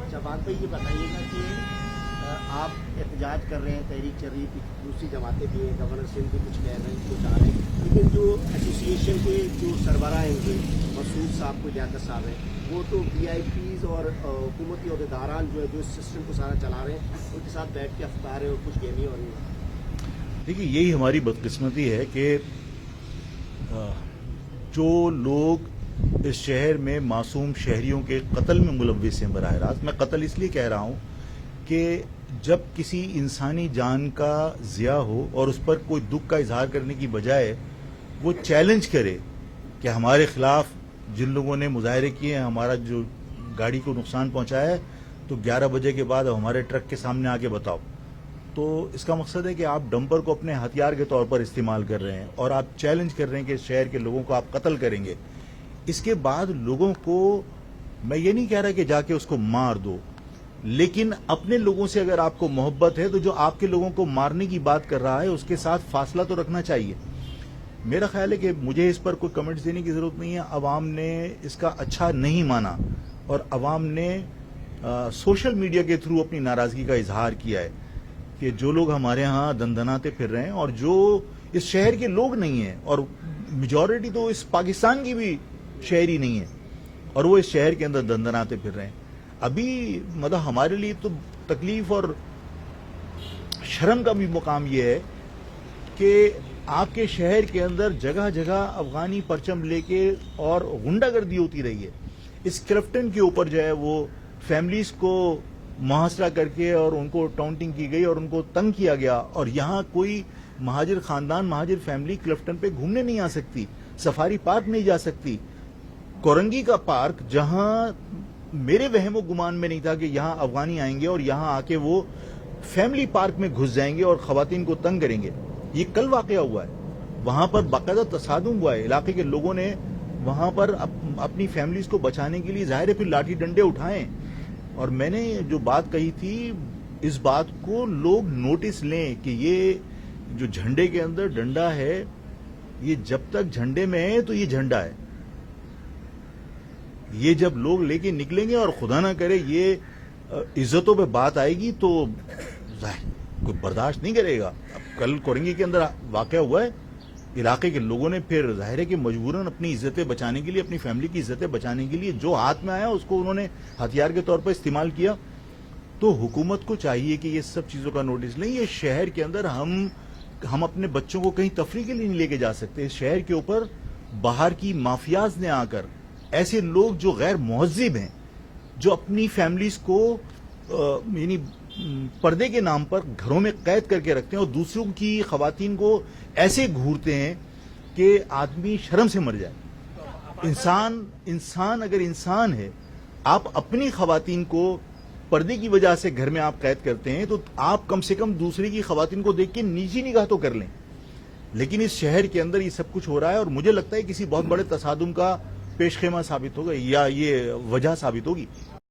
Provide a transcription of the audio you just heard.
اچھا بات بھائی یہ بتائیے گا کہ آپ احتجاج کر رہے ہیں، تحریک چل رہی ہے، دوسری جماعتیں بھی ہیں، گورنر سندھ بھی کچھ کہہ رہے ہیں، کچھ آ رہے ہیں، لیکن جو ایسوسیشن کے جو سربراہ ہیں ہوئے مسعود صاحب کو لیاقت صاحب ہیں، وہ تو وی آئی پیز اور حکومتی عہدیداران جو ہے جو اس سسٹم کو سارا چلا رہے ہیں ان کے ساتھ بیٹھ کے افطار ہے اور کچھ گہمی ہو رہی ہے. دیکھیے یہی ہماری بدقسمتی ہے کہ جو لوگ اس شہر میں معصوم شہریوں کے قتل میں ملوث ہیں، براہ راست میں قتل اس لیے کہہ رہا ہوں کہ جب کسی انسانی جان کا ضیاع ہو اور اس پر کوئی دکھ کا اظہار کرنے کی بجائے وہ چیلنج کرے کہ ہمارے خلاف جن لوگوں نے مظاہرے کیے ہیں، ہمارا جو گاڑی کو نقصان پہنچایا ہے، تو 11 بجے کے بعد ہمارے ٹرک کے سامنے آ کے بتاؤ، تو اس کا مقصد ہے کہ آپ ڈمپر کو اپنے ہتھیار کے طور پر استعمال کر رہے ہیں اور آپ چیلنج کر رہے ہیں کہ اس شہر کے لوگوں کو آپ قتل کریں گے. اس کے بعد لوگوں کو میں یہ نہیں کہہ رہا کہ جا کے اس کو مار دو، لیکن اپنے لوگوں سے اگر آپ کو محبت ہے تو جو آپ کے لوگوں کو مارنے کی بات کر رہا ہے اس کے ساتھ فاصلہ تو رکھنا چاہیے. میرا خیال ہے کہ مجھے اس پر کوئی کمنٹس دینے کی ضرورت نہیں ہے. عوام نے اس کا اچھا نہیں مانا اور عوام نے سوشل میڈیا کے تھرو اپنی ناراضگی کا اظہار کیا ہے کہ جو لوگ ہمارے ہاں دندناتے پھر رہے ہیں اور جو اس شہر کے لوگ نہیں ہیں، اور میجورٹی تو اس پاکستان کی بھی شہری نہیں ہے، اور وہ اس شہر کے اندر دندناتے پھر رہے ہیں. ابھی مطلب ہمارے لیے تو تکلیف اور شرم کا بھی مقام یہ ہے کہ آپ کے شہر کے اندر جگہ جگہ افغانی پرچم لے کے اور غنڈہ گردی ہوتی رہی ہے. اس کرپٹن کے اوپر جو ہے وہ فیملیز کو محاصرہ کر کے اور ان کو ٹاؤنٹنگ کی گئی اور ان کو تنگ کیا گیا، اور یہاں کوئی مہاجر خاندان، مہاجر فیملی کلفٹن پہ گھومنے نہیں آ سکتی، سفاری پارک نہیں جا سکتی. کورنگی کا پارک، جہاں میرے وہم و گمان میں نہیں تھا کہ یہاں افغانی آئیں گے اور یہاں آ کے وہ فیملی پارک میں گھس جائیں گے اور خواتین کو تنگ کریں گے، یہ کل واقعہ ہوا ہے. وہاں پر باقاعدہ تصادم ہوا ہے، علاقے کے لوگوں نے وہاں پر اپنی فیملیز کو بچانے کے لیے ظاہر ہے پھر لاٹھی ڈنڈے اٹھائیں. اور میں نے جو بات کہی تھی اس بات کو لوگ نوٹس لیں کہ یہ جو جھنڈے کے اندر ڈنڈا ہے، یہ جب تک جھنڈے میں ہے تو یہ جھنڈا ہے. یہ جب لوگ لے کے نکلیں گے اور خدا نہ کرے یہ عزتوں پہ بات آئے گی تو کوئی برداشت نہیں کرے گا. اب کل کورنگی کے اندر واقعہ ہوا ہے، علاقے کے لوگوں نے پھر ظاہر ہے کہ مجبوراً اپنی عزتیں بچانے کے لیے، اپنی فیملی کی عزتیں بچانے کے لیے جو ہاتھ میں آیا اس کو انہوں نے ہتھیار کے طور پر استعمال کیا. تو حکومت کو چاہیے کہ یہ سب چیزوں کا نوٹس لیں. یہ شہر کے اندر ہم اپنے بچوں کو کہیں تفریح کے لیے نہیں لے کے جا سکتے. اس شہر کے اوپر باہر کی مافیاز نے آ کر، ایسے لوگ جو غیر مہذب ہیں، جو اپنی فیملیز کو یعنی پردے کے نام پر گھروں میں قید کر کے رکھتے ہیں اور دوسروں کی خواتین کو ایسے گھورتے ہیں کہ آدمی شرم سے مر جائے. انسان اگر انسان ہے، آپ اپنی خواتین کو پردے کی وجہ سے گھر میں آپ قید کرتے ہیں تو آپ کم سے کم دوسرے کی خواتین کو دیکھ کے نیچی نگاہ تو کر لیں. لیکن اس شہر کے اندر یہ سب کچھ ہو رہا ہے اور مجھے لگتا ہے کسی بہت بڑے تصادم کا پیش خیمہ ثابت ہوگا یا یہ وجہ ثابت ہوگی.